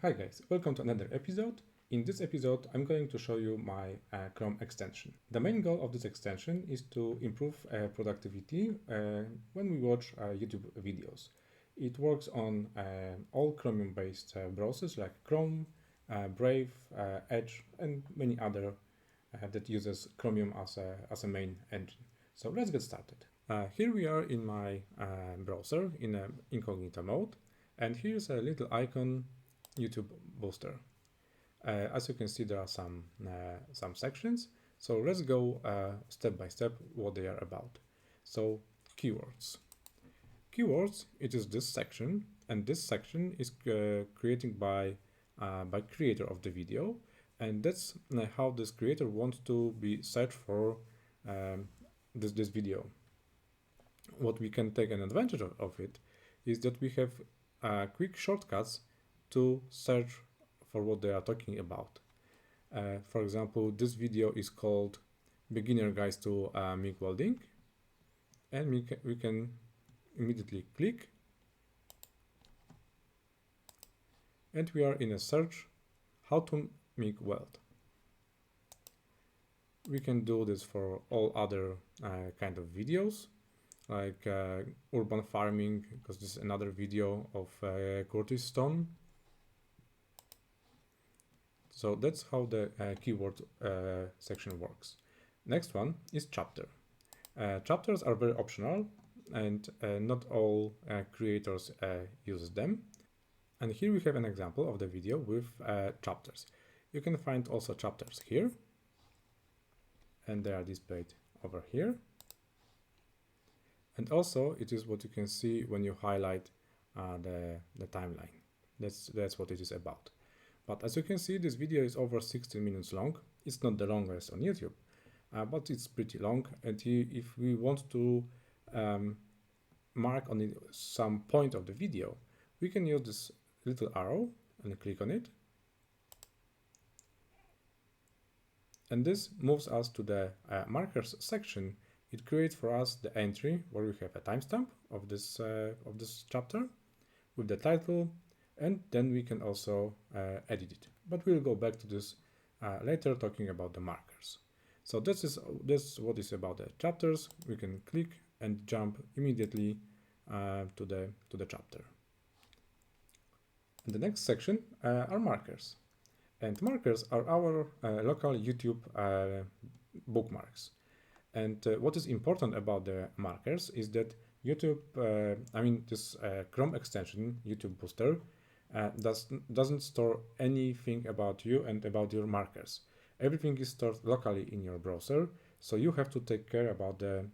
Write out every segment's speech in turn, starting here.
Hi guys, welcome to another episode. In this episode, I'm going to show you my Chrome extension. The main goal of this extension is to improve productivity when we watch YouTube videos. It works on all Chromium-based browsers like Chrome, Brave, Edge, and many other that uses Chromium as a main engine. So let's get started. Here we are in my browser in incognito mode, and here's a little icon, YouTube booster. As you can see, there are some sections. So let's go step by step what they are about. So keywords. Keywords, it is this section, and this section is created by creator of the video, and that's how this creator wants to be searched for this video. What we can take an advantage of it is that we have quick shortcuts to search for what they are talking about. For example, this video is called Beginner Guides to MIG Welding, and we can immediately click, and we are in a search how to MIG weld. We can do this for all other kind of videos, like urban farming, because this is another video of Curtis Stone. So that's how the keyword section works. Next one is chapter. Chapters are very optional, and not all creators use them. And here we have an example of the video with chapters. You can find also chapters here, and they are displayed over here. And also it is what you can see when you highlight the timeline. That's what it is about. But as you can see, this video is over 16 minutes long. It's not the longest on YouTube, but it's pretty long. And if we want to mark on some point of the video, we can use this little arrow and click on it. And this moves us to the markers section. It creates for us the entry where we have a timestamp of this chapter with the title, and then we can also edit it. But we'll go back to this later, talking about the markers. So this is what is about the chapters. We can click and jump immediately to the chapter. And the next section are markers. And markers are our local YouTube bookmarks. And what is important about the markers is that YouTube, this Chrome extension, YouTube Booster, doesn't store anything about you and about your markers. Everything is stored locally in your browser, so you have to take care about the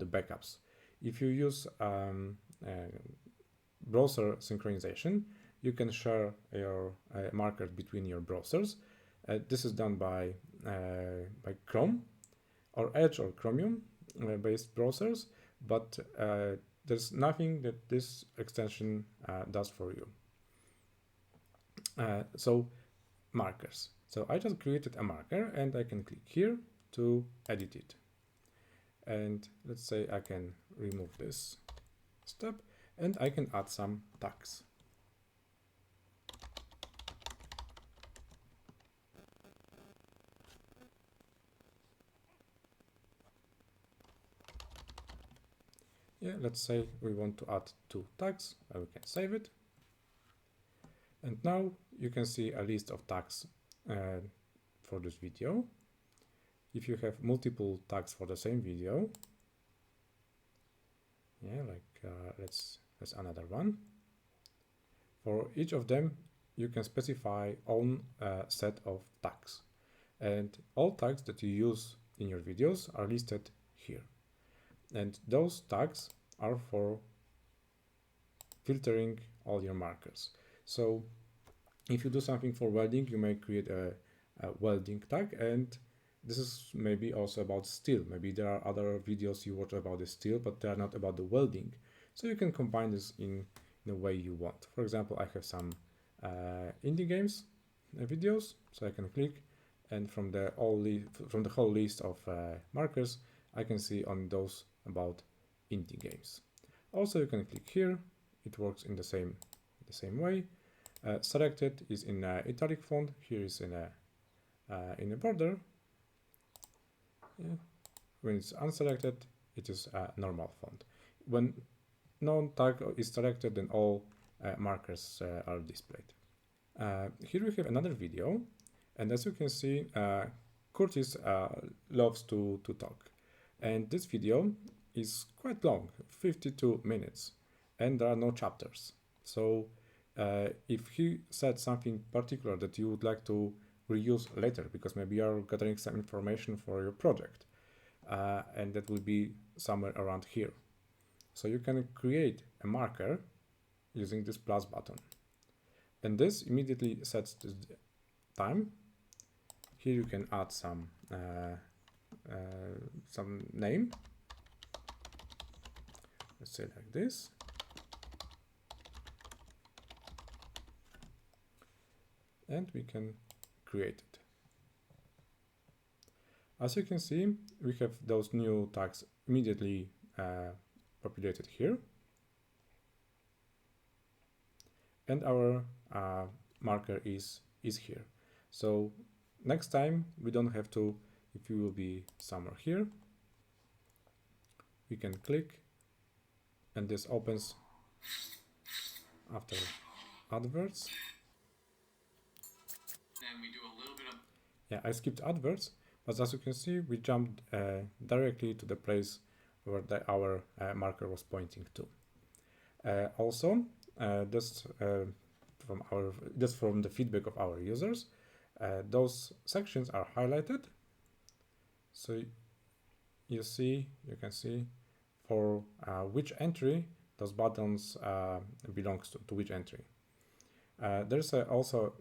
backups. If you use browser synchronization, you can share your markers between your browsers. This is done by Chrome or Edge or Chromium based browsers, but there's nothing that this extension does for you. So markers. So I just created a marker, and I can click here to edit it. And let's say I can remove this step, and I can add some tags. Yeah, let's say we want to add 2 tags, and we can save it. And now you can see a list of tags for this video. If you have multiple tags for the same video, yeah, like let's another one. For each of them, you can specify own set of tags, and all tags that you use in your videos are listed here. And those tags are for filtering all your markers. So if you do something for welding, you may create a welding tag, and this is maybe also about steel. Maybe there are other videos you watch about the steel, but they are not about the welding. So you can combine this in the way you want. For example, I have some indie games videos, so I can click, and from the whole list of markers, I can see on those about indie games. Also, you can click here. It works in the same way. Selected is in italic font. Here is in a border. Yeah. When it's unselected, it is a normal font. When non-tag is selected, then all markers are displayed. Here we have another video, and as you can see, Curtis loves to talk. And this video is quite long, 52 minutes, and there are no chapters. So if he said something particular that you would like to reuse later, because maybe you are gathering some information for your project, and that will be somewhere around here. So you can create a marker using this plus button. And this immediately sets the time. Here you can add some name. Let's say like this. And we can create it. As you can see, we have those new tags immediately populated here. And our marker is here. So next time we don't have to, if you will be somewhere here, we can click and this opens after adverts. Then we do a little bit of... Yeah, I skipped adverts, but as you can see, we jumped directly to the place where our marker was pointing to. Also, just from the feedback of our users, those sections are highlighted. So you can see for which entry those buttons belongs to which entry. There's also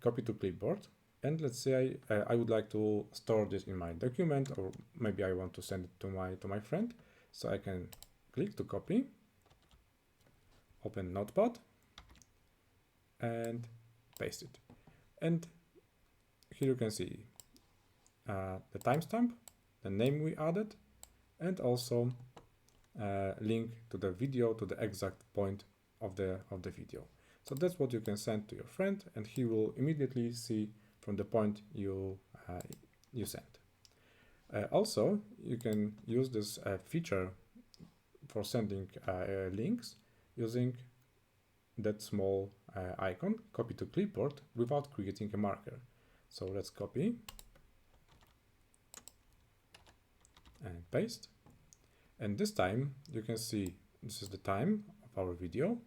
copy to clipboard, and let's say I would like to store this in my document, or maybe I want to send it to my friend. So I can click to copy, open Notepad, and paste it. And here you can see the timestamp, the name we added, and also link to the video, to the exact point of the video. So that's what you can send to your friend, and he will immediately see from the point you sent. Also, you can use this feature for sending links using that small icon, copy to clipboard, without creating a marker. So let's copy and paste. And this time you can see this is the time of our video,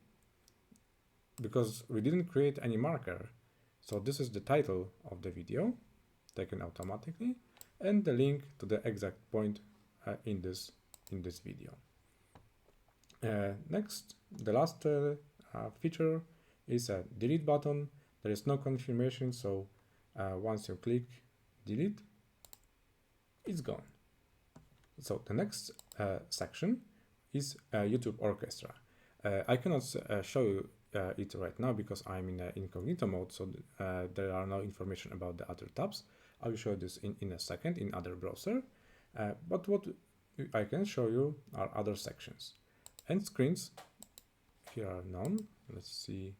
because we didn't create any marker. So this is the title of the video taken automatically, and the link to the exact point in this video. Next, the last feature is a delete button. There is no confirmation, so once you click delete, it's gone. So the next section is YouTube Orchestra. I cannot show you it right now because I'm in incognito mode, so there are no information about the other tabs. I will show this in a second in other browser. But what I can show you are other sections. End screens, here are none. Let's see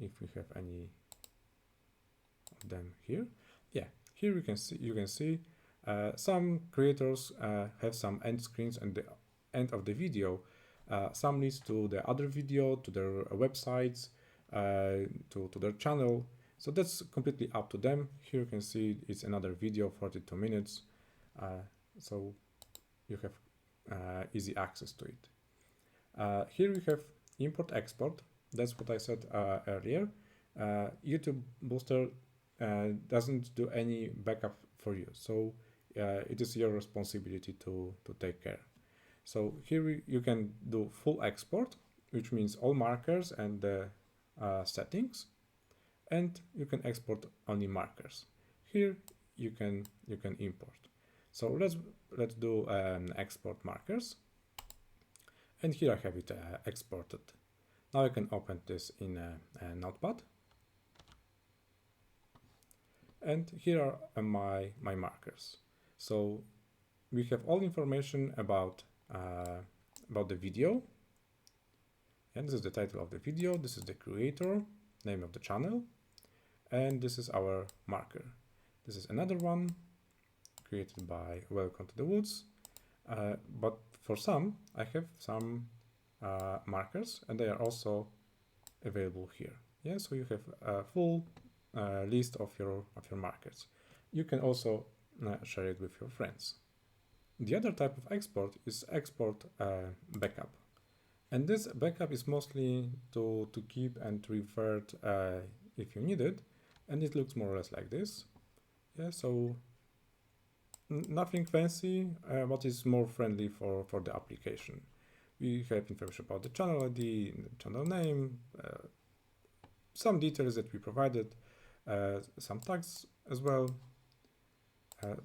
if we have any of them here. Yeah, here you can see some creators have some end screens and the end of the video. Some leads to the other video, to their websites, to their channel. So that's completely up to them. Here you can see it's another video, 42 minutes. So you have easy access to it. Here we have import export. That's what I said earlier. YouTube Booster doesn't do any backup for you. So it is your responsibility to take care. So here you can do full export, which means all markers and the settings, and you can export only markers. Here you can import. So let's do export markers, and here I have it exported. Now I can open this in a Notepad, and here are my markers. So we have all information about the video, and this is the title of the video. This is the creator, name of the channel, and this is our marker. This is another one created by Welcome to the Woods, but for some I have some markers, and they are also available here. Yeah, so you have a full list of your markers. You can also share it with your friends. The other type of export is export backup, and this backup is mostly to keep and revert if you need it, and it looks more or less like this. Yeah, so nothing fancy, but is more friendly for the application. We have information about the channel ID, the channel name, some details that we provided, some tags as well,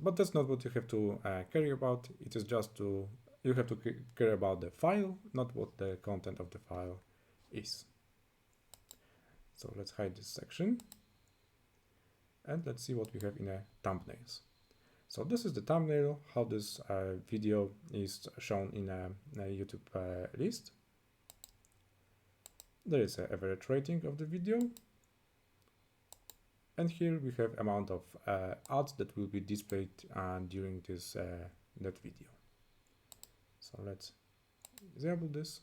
but that's not what you have to care about. It is just you have to care about the file, not what the content of the file is. So let's hide this section, and let's see what we have in a thumbnails. So this is the thumbnail, how this video is shown in a YouTube list. There is an average rating of the video. And here we have amount of ads that will be displayed during this that video. So let's disable this.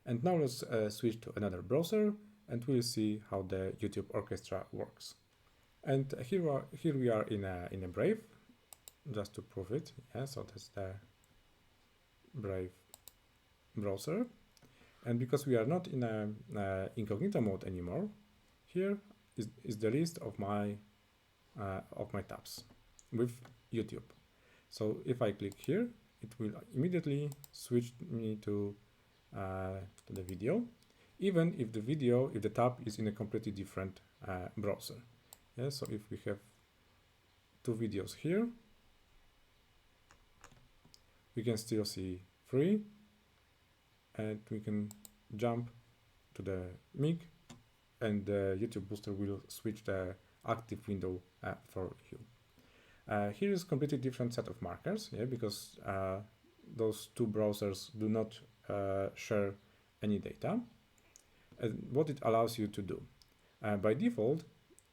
And now let's switch to another browser, and we'll see how the YouTube Orchestra works. And here we are in a Brave, just to prove it. Yeah, so that's the Brave browser. And because we are not in a incognito mode anymore, here is the list of my tabs with YouTube. So if I click here, it will immediately switch me to the video, even if the tab is in a completely different browser. Yeah, so if we have two videos here, we can still see 3, and we can jump to the MIG, and the YouTube booster will switch the active window for you. Here is completely different set of markers, yeah, because those two browsers do not share any data. And what it allows you to do, by default,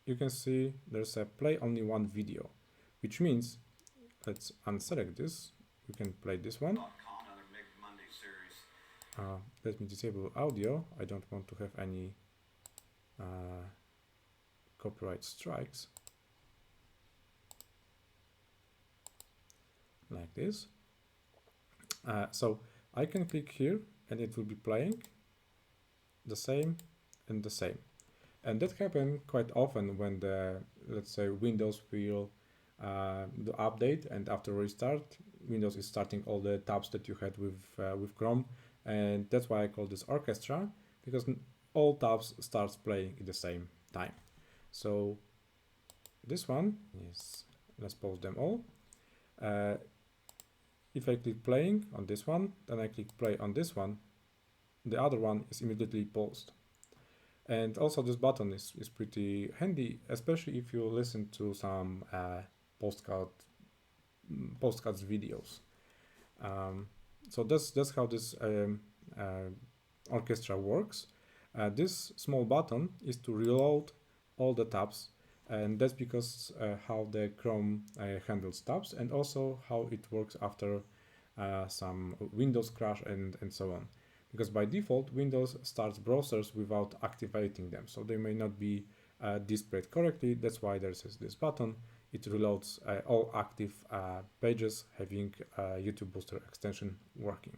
you can see there's a play only one video, which means, let's unselect this, we can play this one. Let me disable audio. I don't want to have any copyright strikes. Like this. So I can click here and it will be playing the same and the same. And that happens quite often when let's say Windows will do update, and after restart, Windows is starting all the tabs that you had with Chrome, and that's why I call this orchestra, because all tabs starts playing at the same time. So this one is, let's pause them all. If I click playing on this one, then I click play on this one, the other one is immediately paused. And also this button is pretty handy, especially if you listen to some postcards videos. So that's how this orchestra works. This small button is to reload all the tabs, and that's because how the Chrome handles tabs, and also how it works after some Windows crash and so on. Because by default, Windows starts browsers without activating them, so they may not be displayed correctly. That's why there's this button. It reloads all active pages having YouTube Booster extension working.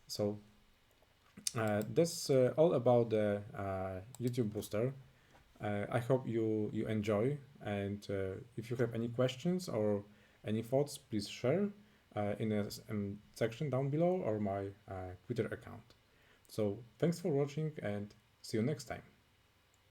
So that's all about the YouTube Booster. I hope you enjoy, and if you have any questions or any thoughts, please share in a section down below or my Twitter account. So thanks for watching, and see you next time.